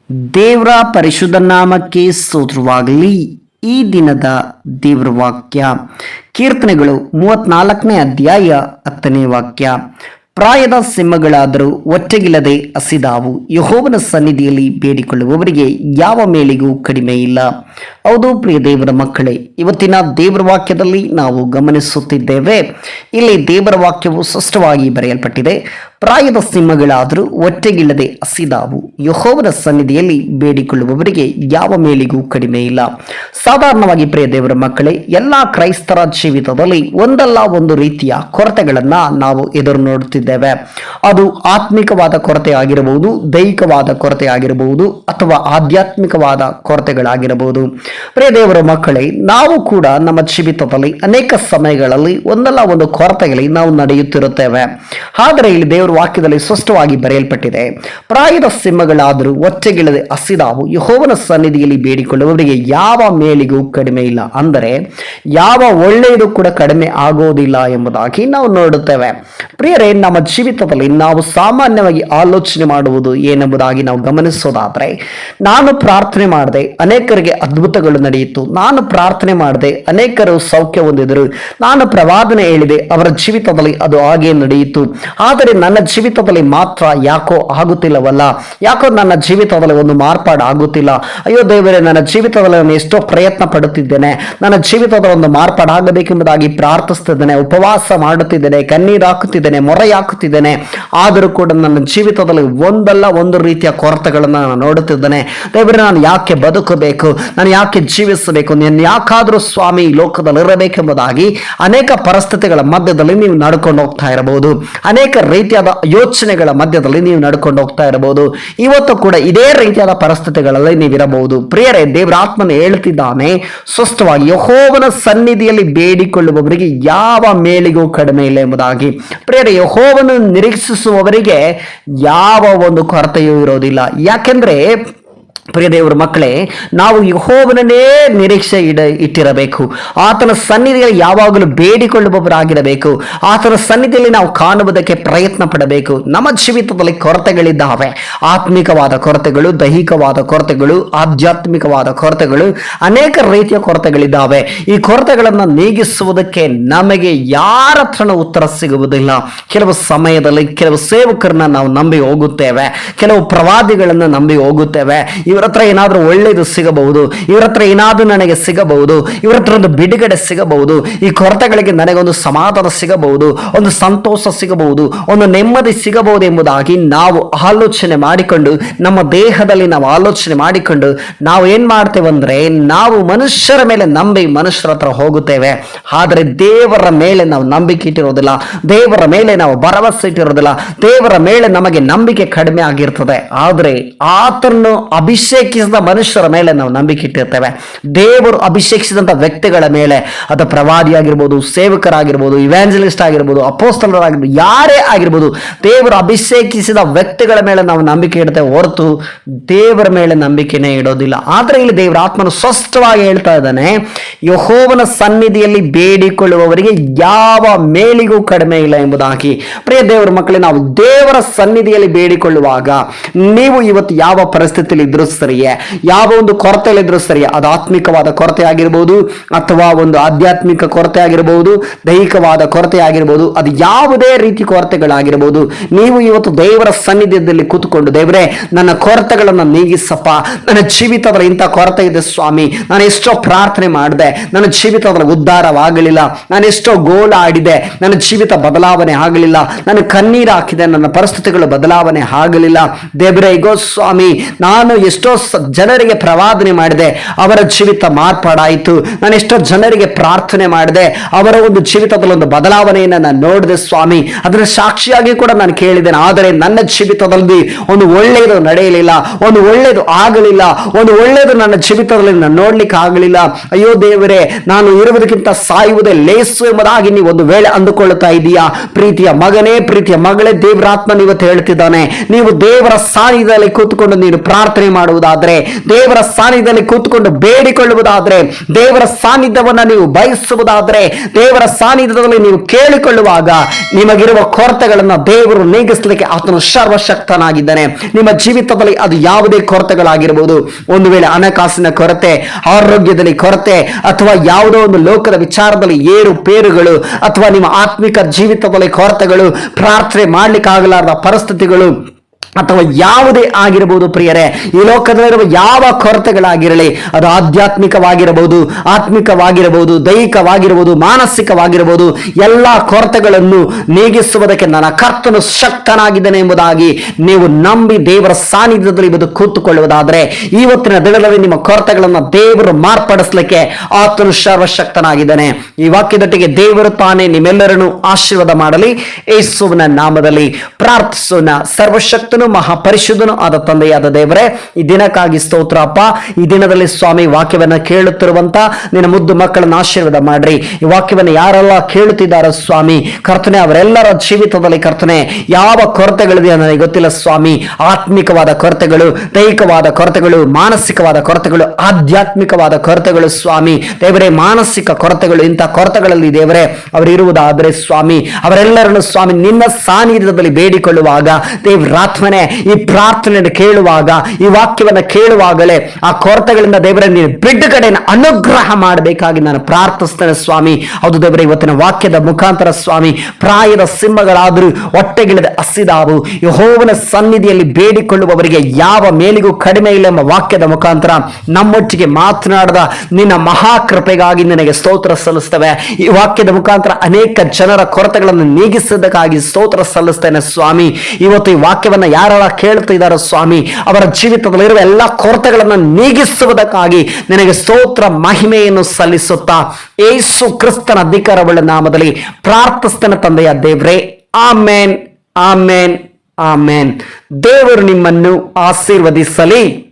ದೇವರ ಪರಿಶುದ್ಧ ನಾಮಕ್ಕೆ ಸ್ತೋತ್ರವಾಗಲಿ. ಈ ದಿನದ ದೇವರ ವಾಕ್ಯ ಕೀರ್ತನೆಗಳು 34ನೇ ಅಧ್ಯಾಯ 10ನೇ ವಾಕ್ಯ. ಪ್ರಾಯದ ಸಿಂಹಗಳಾದರೂ ಒಟ್ಟೆಗಿಲ್ಲದೆ ಹಸಿದಾವು, ಯೆಹೋವನ ಸನ್ನಿಧಿಯಲ್ಲಿ ಬೇಡಿಕೊಳ್ಳುವವರಿಗೆ ಯಾವ ಮೇಲಿಗೂ ಕಡಿಮೆ ಇಲ್ಲ. ಹೌದು ಪ್ರಿಯ ದೇವರ ಮಕ್ಕಳೇ, ಇವತ್ತಿನ ದೇವರ ವಾಕ್ಯದಲ್ಲಿ ನಾವು ಗಮನಿಸುತ್ತಿದ್ದೇವೆ. ಇಲ್ಲಿ ದೇವರ ವಾಕ್ಯವು ಸ್ಪಷ್ಟವಾಗಿ ಬರೆಯಲ್ಪಟ್ಟಿದೆ. ಪ್ರಾಯದ ಸಿಂಹಗಳಾದರೂ ಒಟ್ಟೆಗಿಲ್ಲದೆ ಹಸಿದಾವು, ಯೆಹೋವನ ಸನ್ನಿಧಿಯಲ್ಲಿ ಬೇಡಿಕೊಳ್ಳುವವರಿಗೆ ಯಾವ ಮೇಲಿಗೂ ಕಡಿಮೆ ಇಲ್ಲ. ಸಾಧಾರಣವಾಗಿ ಪ್ರಿಯ ದೇವರ ಮಕ್ಕಳೇ, ಎಲ್ಲ ಕ್ರೈಸ್ತರ ಜೀವಿತದಲ್ಲಿ ಒಂದಲ್ಲ ಒಂದು ರೀತಿಯ ಕೊರತೆಗಳನ್ನ ನಾವು ಎದುರು ನೋಡುತ್ತಿದ್ದೇವೆ. ಅದು ಆತ್ಮಿಕವಾದ ಕೊರತೆ ಆಗಿರಬಹುದು, ದೈಹಿಕವಾದ ಕೊರತೆ ಆಗಿರಬಹುದು, ಅಥವಾ ಆಧ್ಯಾತ್ಮಿಕವಾದ ಕೊರತೆಗಳಾಗಿರಬಹುದು. ಪ್ರಿಯ ದೇವರ ಮಕ್ಕಳೇ, ನಾವು ಕೂಡ ನಮ್ಮ ಜೀವಿತದಲ್ಲಿ ಅನೇಕ ಸಮಯಗಳಲ್ಲಿ ಒಂದಲ್ಲ ಒಂದು ಕೊರತೆಗಳಲ್ಲಿ ನಾವು ನಡೆಯುತ್ತಿರುತ್ತೇವೆ. ಆದರೆ ಇಲ್ಲಿ ದೇವರ ವಾಕ್ಯದಲ್ಲಿ ಸ್ಪಷ್ಟವಾಗಿ ಬರೆಯಲ್ಪಟ್ಟಿದೆ, ಪ್ರಾಯದ ಸಿಂಹಗಳಾದರೂ ಒಟ್ಟೆಗಿಲ್ಲದೆ ಹಸಿದಾವು, ಯೆಹೋವನ ಸನ್ನಿಧಿಯಲ್ಲಿ ಬೇಡಿಕೊಳ್ಳುವವರಿಗೆ ಯಾವ ಮೇಲಿಗೂ ಕಡಿಮೆ ಇಲ್ಲ. ಅಂದರೆ ಯಾವ ಒಳ್ಳೆಯದು ಕೂಡ ಕಡಿಮೆ ಆಗೋದಿಲ್ಲ ಎಂಬುದಾಗಿ ನಾವು ನೋಡುತ್ತೇವೆ. ಪ್ರಿಯರೇ, ನಮ್ಮ ಜೀವಿತದಲ್ಲಿ ನಾವು ಸಾಮಾನ್ಯವಾಗಿ ಆಲೋಚನೆ ಮಾಡುವುದು ಏನೆಂಬುದಾಗಿ ನಾವು ಗಮನಿಸೋದಾದ್ರೆ, ನಾನು ಪ್ರಾರ್ಥನೆ ಮಾಡದೆ ಅನೇಕರಿಗೆ ಅದ್ಭುತಗಳು ನಡೆಯಿತು, ನಾನು ಪ್ರಾರ್ಥನೆ ಮಾಡದೆ ಅನೇಕರು ಸೌಖ್ಯ ಹೊಂದಿದರು, ನಾನು ಪ್ರವಾದನೆ ಹೇಳಿದೆ ಅವರ ಜೀವಿತದಲ್ಲಿ ಅದು ಹಾಗೆ ನಡೆಯಿತು, ಆದರೆ ನನ್ನ ಜೀವಿತದಲ್ಲಿ ಮಾತ್ರ ಯಾಕೋ ಆಗುತ್ತಿಲ್ಲವಲ್ಲ, ಯಾಕೋ ನನ್ನ ಜೀವಿತದಲ್ಲಿ ಒಂದು ಮಾರ್ಪಾಡು ಆಗುತ್ತಿಲ್ಲ. ಅಯ್ಯೋ ದೇವರೇ, ನನ್ನ ಜೀವಿತದಲ್ಲಿ ನಾನು ಎಷ್ಟೋ ಪ್ರಯತ್ನ ಪಡುತ್ತಿದ್ದೇನೆ, ನನ್ನ ಜೀವಿತದ ಒಂದು ಮಾರ್ಪಾಡು ಆಗಬೇಕೆಂಬುದಾಗಿ ಪ್ರಾರ್ಥಿಸುತ್ತಿದ್ದೇನೆ, ಉಪವಾಸ ಮಾಡುತ್ತಿದ್ದೇನೆ, ಕಣ್ಣೀರು ಹಾಕುತ್ತಿದ್ದೇನೆ, ಮೊರೆ ಹಾಕುತ್ತಿದ್ದೇನೆ, ಆದರೂ ಕೂಡ ನನ್ನ ಜೀವಿತದಲ್ಲಿ ಒಂದಲ್ಲ ಒಂದು ರೀತಿಯ ಕೊರತೆಗಳನ್ನು ನಾನು ನೋಡುತ್ತಿದ್ದೇನೆ. ದೇವರೇ, ನಾನು ಯಾಕೆ ಬದುಕಬೇಕು, ನಾನು ಯಾಕೆ ಜೀವಿಸಬೇಕು, ನಾನು ಯಾಕಾದರೂ ಸ್ವಾಮಿ ಈ ಲೋಕದಲ್ಲಿ ಇರಬೇಕೆಂಬುದಾಗಿ ಅನೇಕ ಪರಿಸ್ಥಿತಿಗಳ ಮಧ್ಯದಲ್ಲಿ ನೀವು ನಡ್ಕೊಂಡು ಹೋಗ್ತಾ ಇರಬಹುದು, ಅನೇಕ ರೀತಿಯಾದ ಯೋಚನೆಗಳ ಮಧ್ಯದಲ್ಲಿ ನೀವು ನಡ್ಕೊಂಡು ಹೋಗ್ತಾ ಇರಬಹುದು. ಇವತ್ತು ಕೂಡ ಇದೇ ರೀತಿಯಾದ ಪರಿಸ್ಥಿತಿಗಳಲ್ಲಿ ನೀವಿರಬಹುದು. ಪ್ರಿಯರೇ, ದೇವರ ಆತ್ಮನ ಹೇಳ್ತಿದ್ದಾನೆ ಸ್ಪಷ್ಟವಾಗಿ, ಯೆಹೋವನ ಸನ್ನಿಧಿಯಲ್ಲಿ ಬೇಡಿಕೊಳ್ಳುವವರಿಗೆ ಯಾವ ಮೇಲಿಗೂ ಕಡಿಮೆ ಇಲ್ಲ ಎಂಬುದಾಗಿ. ಪ್ರಿಯರೇ, ಯೆಹೋವನು ನಿರೀಕ್ಷಿಸುವವರಿಗೆ ಯಾವ ಒಂದು ಕೊರತೆಯೂ ಇರೋದಿಲ್ಲ. ಯಾಕೆಂದ್ರೆ ಪ್ರಿಯ ದೇವರ ಮಕ್ಕಳೇ, ನಾವು ಯೆಹೋವನನ್ನೇ ನಿರೀಕ್ಷೆ ಇಟ್ಟಿರಬೇಕು. ಆತನ ಸನ್ನಿಧಿಯಲ್ಲಿ ಯಾವಾಗಲೂ ಬೇಡಿಕೊಳ್ಳುವವರಾಗಿರಬೇಕು. ಆತನ ಸನ್ನಿಧಿಯಲ್ಲಿ ನಾವು ಕಾಣುವುದಕ್ಕೆ ಪ್ರಯತ್ನ ಪಡಬೇಕು. ನಮ್ಮ ಜೀವಿತದಲ್ಲಿ ಕೊರತೆಗಳಿದ್ದಾವೆ, ಆತ್ಮಿಕವಾದ ಕೊರತೆಗಳು, ದೈಹಿಕವಾದ ಕೊರತೆಗಳು, ಆಧ್ಯಾತ್ಮಿಕವಾದ ಕೊರತೆಗಳು, ಅನೇಕ ರೀತಿಯ ಕೊರತೆಗಳಿದ್ದಾವೆ. ಈ ಕೊರತೆಗಳನ್ನು ನೀಗಿಸುವುದಕ್ಕೆ ನಮಗೆ ಯಾರ ಹತ್ರನೂ ಉತ್ತರ ಸಿಗುವುದಿಲ್ಲ. ಕೆಲವು ಸಮಯದಲ್ಲಿ ಕೆಲವು ಸೇವಕರನ್ನ ನಾವು ನಂಬಿ ಹೋಗುತ್ತೇವೆ, ಕೆಲವು ಪ್ರವಾದಿಗಳನ್ನು ನಂಬಿ ಹೋಗುತ್ತೇವೆ. ಇವರ ಹತ್ರ ಏನಾದ್ರೂ ಒಳ್ಳೇದು ಸಿಗಬಹುದು, ಇವರ ಹತ್ರ ಏನಾದ್ರೂ ನನಗೆ ಸಿಗಬಹುದು, ಇವರ ಹತ್ರ ಒಂದು ಬಿಡುಗಡೆ ಸಿಗಬಹುದು, ಈ ಕೊರತೆಗಳಿಗೆ ನನಗೊಂದು ಸಮಾಧಾನ ಸಿಗಬಹುದು, ಒಂದು ಸಂತೋಷ ಸಿಗಬಹುದು, ಒಂದು ನೆಮ್ಮದಿ ಸಿಗಬಹುದು ಎಂಬುದಾಗಿ ನಾವು ಆಲೋಚನೆ ಮಾಡಿಕೊಂಡು, ನಮ್ಮ ದೇಹದಲ್ಲಿ ನಾವು ಆಲೋಚನೆ ಮಾಡಿಕೊಂಡು ನಾವು ಏನ್ ಮಾಡ್ತೇವೆ ಅಂದ್ರೆ, ನಾವು ಮನುಷ್ಯರ ಮೇಲೆ ನಂಬಿ ಮನುಷ್ಯರ ಹತ್ರ ಹೋಗುತ್ತೇವೆ. ಆದರೆ ದೇವರ ಮೇಲೆ ನಾವು ನಂಬಿಕೆ ಇಟ್ಟಿರೋದಿಲ್ಲ, ದೇವರ ಮೇಲೆ ನಾವು ಭರವಸೆ ಇಟ್ಟಿರೋದಿಲ್ಲ, ದೇವರ ಮೇಲೆ ನಮಗೆ ನಂಬಿಕೆ ಕಡಿಮೆ ಆಗಿರ್ತದೆ. ಆದರೆ ಆತನು ಅಭಿಷೇಕಿಸಿದ ಮನುಷ್ಯರ ಮೇಲೆ ನಾವು ನಂಬಿಕೆ ಇಟ್ಟಿರ್ತೇವೆ. ದೇವರು ಅಭಿಷೇಕಿಸಿದಂಥ ವ್ಯಕ್ತಿಗಳ ಮೇಲೆ, ಅದು ಪ್ರವಾದಿ ಆಗಿರ್ಬೋದು, ಸೇವಕರಾಗಿರ್ಬೋದು, ಇವ್ಯಾಂಜಲಿಸ್ಟ್ ಆಗಿರ್ಬೋದು, ಅಪೋಸ್ತಲರಾಗಿರ್ಬೋದು, ಯಾರೇ ಆಗಿರ್ಬೋದು, ದೇವರು ಅಭಿಷೇಕಿಸಿದ ವ್ಯಕ್ತಿಗಳ ಮೇಲೆ ನಾವು ನಂಬಿಕೆ ಇಡ್ತೇವೆ ಹೊರತು ದೇವರ ಮೇಲೆ ನಂಬಿಕೆನೇ ಇಡೋದಿಲ್ಲ. ಆದರೆ ಇಲ್ಲಿ ದೇವರ ಆತ್ಮನು ಸ್ಪಷ್ಟವಾಗಿ ಹೇಳ್ತಾ ಇದ್ದಾನೆ, ಯೆಹೋವನ ಸನ್ನಿಧಿಯಲ್ಲಿ ಬೇಡಿಕೊಳ್ಳುವವರಿಗೆ ಯಾವ ಮೇಲಿಗೂ ಕಡಿಮೆ ಇಲ್ಲ ಎಂಬುದಾಗಿ. ಪ್ರಿಯ ದೇವರ ಮಕ್ಕಳೇ, ನಾವು ದೇವರ ಸನ್ನಿಧಿಯಲ್ಲಿ ಬೇಡಿಕೊಳ್ಳುವಾಗ ನೀವು ಇವತ್ತು ಯಾವ ಪರಿಸ್ಥಿತಿಯಲ್ಲಿ ಇದ್ರೂ ಸರಿಯೇ, ಯಾವ ಒಂದು ಕೊರತೆಯಲ್ಲಿದ್ರೂ ಸರಿಯೇ, ಅದು ಆತ್ಮಿಕವಾದ ಕೊರತೆ ಆಗಿರಬಹುದು, ಅಥವಾ ಒಂದು ಆಧ್ಯಾತ್ಮಿಕ ಕೊರತೆ ಆಗಿರಬಹುದು, ದೈಹಿಕವಾದ ಕೊರತೆ ಆಗಿರಬಹುದು, ಅದು ಯಾವುದೇ ರೀತಿ ಕೊರತೆಗಳಾಗಿರಬಹುದು, ನೀವು ಇವತ್ತು ದೇವರ ಸನ್ನಿಧಿಯಲ್ಲಿ ಕೂತ್ಕೊಂಡು, ದೇವರೇ ನನ್ನ ಕೊರತೆಗಳನ್ನು ನೀಗಿಸಪ್ಪ, ನನ್ನ ಜೀವಿತದಲ್ಲಿ ಇಂಥ ಕೊರತೆ ಇದೆ ಸ್ವಾಮಿ, ನಾನು ಎಷ್ಟೋ ಪ್ರಾರ್ಥನೆ ಮಾಡಿದೆ, ನನ್ನ ಜೀವಿತದಲ್ಲಿ ಉದ್ಧಾರವಾಗಲಿಲ್ಲ, ನಾನು ಎಷ್ಟೋ ಗೋಳ ಆಡಿದೆ, ನನ್ನ ಜೀವಿತ ಬದಲಾವಣೆ ಆಗಲಿಲ್ಲ, ನಾನು ಕಣ್ಣೀರು ಹಾಕಿದೆ, ನನ್ನ ಪರಿಸ್ಥಿತಿಗಳು ಬದಲಾವಣೆ ಆಗಲಿಲ್ಲ, ದೇವರೇ ಇಗೋ ಸ್ವಾಮಿ, ನಾನು ಎಷ್ಟೋ ಜನರಿಗೆ ಪ್ರವಾದನೆ ಮಾಡಿದೆ, ಅವರ ಜೀವಿತ ಮಾರ್ಪಾಡಾಯಿತು, ನಾನು ಎಷ್ಟೋ ಜನರಿಗೆ ಪ್ರಾರ್ಥನೆ ಮಾಡಿದೆ, ಅವರ ಒಂದು ಜೀವಿತದಲ್ಲಿ ಒಂದು ಬದಲಾವಣೆಯನ್ನು ನಾನು ನೋಡಿದೆ ಸ್ವಾಮಿ, ಅದರ ಸಾಕ್ಷಿಯಾಗಿ ಕೂಡ ನಾನು ಕೇಳಿದ್ದೇನೆ, ಆದರೆ ನನ್ನ ಜೀವಿತದಲ್ಲಿ ಒಂದು ಒಳ್ಳೆಯದು ನಡೆಯಲಿಲ್ಲ, ಒಂದು ಒಳ್ಳೆಯದು ಆಗಲಿಲ್ಲ, ಒಂದು ಒಳ್ಳೆಯದು ನನ್ನ ಜೀವಿತದಲ್ಲಿ ನಾನು ನೋಡ್ಲಿಕ್ಕೆ ಆಗಲಿಲ್ಲ. ಅಯ್ಯೋ ದೇವರೇ, ನಾನು ಇರುವುದಕ್ಕಿಂತ ಸಾಯುವುದೇ ಲೇಸು ಎಂಬುದಾಗಿ ನೀವು ಒಂದು ವೇಳೆ ಅಂದುಕೊಳ್ಳುತ್ತಾ ಇದೀಯಾ? ಪ್ರೀತಿಯ ಮಗನೇ, ಪ್ರೀತಿಯ ಮಗಳೇ, ದೇವರಾತ್ಮ ಇವತ್ತು ಹೇಳ್ತಿದ್ದಾನೆ, ನೀವು ದೇವರ ಸಾನ್ನಿಧ್ಯದಲ್ಲಿ ಕೂತ್ಕೊಂಡು ನೀನು ಪ್ರಾರ್ಥನೆ ಮಾಡು, ಮಾಡುವುದಾದ್ರೆ, ದೇವರ ಸಾನ್ನಿಧ್ಯದಲ್ಲಿ ಕೂತ್ಕೊಂಡು ಬೇಡಿಕೊಳ್ಳುವುದಾದ್ರೆ, ದೇವರ ಸಾನ್ನಿಧ್ಯವನ್ನ ನೀವು ಬಯಸುವುದಾದ್ರೆ, ದೇವರ ಸಾನ್ನಿಧ್ಯದಲ್ಲಿ ನೀವು ಕೇಳಿಕೊಳ್ಳುವಾಗ ನಿಮಗಿರುವ ಕೊರತೆಗಳನ್ನು ದೇವರು ನೀಗಿಸಲಿಕ್ಕೆ ಆತನು ಸರ್ವಶಕ್ತನಾಗಿದ್ದಾನೆ. ನಿಮ್ಮ ಜೀವಿತದಲ್ಲಿ ಅದು ಯಾವುದೇ ಕೊರತೆಗಳಾಗಿರಬಹುದು. ಒಂದು ವೇಳೆ ಹಣಕಾಸಿನ ಕೊರತೆ, ಆರೋಗ್ಯದಲ್ಲಿ ಕೊರತೆ, ಅಥವಾ ಯಾವುದೋ ಒಂದು ಲೋಕದ ವಿಚಾರದಲ್ಲಿ ಏರುಪೇರುಗಳು, ಅಥವಾ ನಿಮ್ಮ ಆತ್ಮಿಕ ಜೀವಿತದಲ್ಲಿ ಕೊರತೆಗಳು, ಪ್ರಾರ್ಥನೆ ಮಾಡ್ಲಿಕ್ಕೆ ಆಗಲಾರದ ಪರಿಸ್ಥಿತಿಗಳು, ಅಥವಾ ಯಾವುದೇ ಆಗಿರಬಹುದು ಪ್ರಿಯರೇ, ಈ ಲೋಕದಲ್ಲಿರುವ ಯಾವ ಕೊರತೆಗಳಾಗಿರಲಿ, ಅದು ಆಧ್ಯಾತ್ಮಿಕವಾಗಿರಬಹುದು, ಆತ್ಮಿಕವಾಗಿರಬಹುದು, ದೈಹಿಕವಾಗಿರಬಹುದು, ಮಾನಸಿಕವಾಗಿರಬಹುದು, ಎಲ್ಲ ಕೊರತೆಗಳನ್ನು ನೀಗಿಸುವುದಕ್ಕೆ ನನ್ನ ಕರ್ತನು ಶಕ್ತನಾಗಿದ್ದಾನೆ ಎಂಬುದಾಗಿ ನೀವು ನಂಬಿ ದೇವರ ಸಾನ್ನಿಧ್ಯದಲ್ಲಿ ಇದು ಕೂತುಕೊಳ್ಳುವುದಾದ್ರೆ, ಇವತ್ತಿನ ದಿನದಲ್ಲಿ ನಿಮ್ಮ ಕೊರತೆಗಳನ್ನು ದೇವರು ಮಾರ್ಪಡಿಸಲಿಕ್ಕೆ ಆತನು ಸರ್ವಶಕ್ತನಾಗಿದ್ದಾನೆ. ಈ ವಾಕ್ಯದೊಟ್ಟಿಗೆ ದೇವರು ತಾನೇ ನಿಮ್ಮೆಲ್ಲರನ್ನು ಆಶೀರ್ವಾದ ಮಾಡಲಿ. ಯೇಸುವಿನ ನಾಮದಲ್ಲಿ ಪ್ರಾರ್ಥಿಸೋಣ. ಸರ್ವಶಕ್ತನು ಮಹಾಪರಿಶುದ್ಧನು ಆದ ತಂದೆಯಾದ ದೇವರೇ, ಈ ದಿನಕ್ಕಾಗಿ ಸ್ತೋತ್ರ ಅಪ್ಪ. ಈ ದಿನದಲ್ಲಿ ಸ್ವಾಮಿ ವಾಕ್ಯವನ್ನ ಕೇಳುತ್ತಿರುವಂತ ನಿನ್ನ ಮುದ್ದು ಮಕ್ಕಳನ್ನ ಆಶೀರ್ವಾದ ಮಾಡ್ರಿ. ಈ ವಾಕ್ಯವನ್ನ ಯಾರೆಲ್ಲ ಕೇಳುತ್ತಿದ್ದಾರೋ ಸ್ವಾಮಿ ಕರ್ತನೆ, ಅವರೆಲ್ಲರ ಜೀವಿತದಲ್ಲಿ ಕರ್ತನೆ ಯಾವ ಕೊರತೆಗಳಿದೆ ನನಗೆ ಗೊತ್ತಿಲ್ಲ ಸ್ವಾಮಿ. ಆತ್ಮಿಕವಾದ ಕೊರತೆಗಳು, ದೈಹಿಕವಾದ ಕೊರತೆಗಳು, ಮಾನಸಿಕವಾದ ಕೊರತೆಗಳು, ಆಧ್ಯಾತ್ಮಿಕವಾದ ಕೊರತೆಗಳು ಸ್ವಾಮಿ ದೇವರೇ, ಮಾನಸಿಕ ಕೊರತೆಗಳು, ಇಂಥ ಕೊರತೆಗಳಲ್ಲಿ ದೇವರೇ ಅವರಿರುವುದಾದರೆ ಸ್ವಾಮಿ ಅವರೆಲ್ಲರನ್ನು ಸ್ವಾಮಿ ನಿನ್ನ ಸಾನ್ನಿಧ್ಯದಲ್ಲಿ ಬೇಡಿಕೊಳ್ಳುವಾಗ, ದೇವರಾತ್ಮನೆ ಈ ಪ್ರಾರ್ಥನೆಯನ್ನು ಕೇಳುವಾಗ, ಈ ವಾಕ್ಯವನ್ನು ಕೇಳುವಾಗಲೇ ಆ ಕೊರತೆಗಳಿಂದ ದೇವರೇ ನೀನು ಬಿಡುಗಡೆಯನ್ನು ಅನುಗ್ರಹ ಮಾಡಬೇಕಾಗಿ ನಾನು ಪ್ರಾರ್ಥಿಸ್ತೇನೆ ಸ್ವಾಮಿ. ಹೌದು ದೇವರೇ, ಇವತ್ತಿನ ವಾಕ್ಯದ ಮುಖಾಂತರ ಸ್ವಾಮಿ ಪ್ರಾಯದ ಸಿಂಹಗಳಾದರೂ ಹೊಟ್ಟೆಗಿಳದೆ ಹಸಿದಾವು, ಯೆಹೋವನ ಸನ್ನಿಧಿಯಲ್ಲಿ ಬೇಡಿಕೊಳ್ಳುವವರಿಗೆ ಯಾವ ಮೇಲಿಗೂ ಕಡಿಮೆ ಇಲ್ಲ ಎಂಬ ವಾಕ್ಯದ ಮುಖಾಂತರ ನಮ್ಮೊಟ್ಟಿಗೆ ಮಾತನಾಡಿದ ನಿನ್ನ ಮಹಾಕೃಪೆಗಾಗಿ ನಿನಗೆ ಸ್ತೋತ್ರ ಸಲ್ಲಿಸ್ತೇವೆ. ಈ ವಾಕ್ಯದ ಮುಖಾಂತರ ಅನೇಕ ಜನರ ಕೊರತೆಗಳನ್ನು ನೀಗಿಸಿದ್ದಕ್ಕಾಗಿ ಸ್ತೋತ್ರ ಸಲ್ಲಿಸ್ತೇನೆ ಸ್ವಾಮಿ. ಇವತ್ತು ಈ ವಾಕ್ಯವನ್ನ ಯಾರೆಲ್ಲ ಕೇಳ್ತಿದ್ದಾರೋ ಸ್ವಾಮಿ ಅವರ ಜೀವಿತದಲ್ಲಿರುವ ಎಲ್ಲ ಕೊರತೆಗಳನ್ನು ನೀಗಿಸುವುದಕ್ಕಾಗಿ ನಿನಗೆ ಸ್ತೋತ್ರ ಮಹಿಮೆಯನ್ನು ಸಲ್ಲಿಸುತ್ತಾ ಯೇಸು ಕ್ರಿಸ್ತನ ಅಧಿಕಾರವುಳ್ಳ ನಾಮದಲ್ಲಿ ಪ್ರಾರ್ಥಿಸ್ತೇನೆ ತಂದೆಯ ದೇವರೇ. ಆಮೇನ್, ಆಮೇನ್, ಆಮೇನ್. ದೇವರು ನಿಮ್ಮನ್ನು ಆಶೀರ್ವದಿಸಲಿ.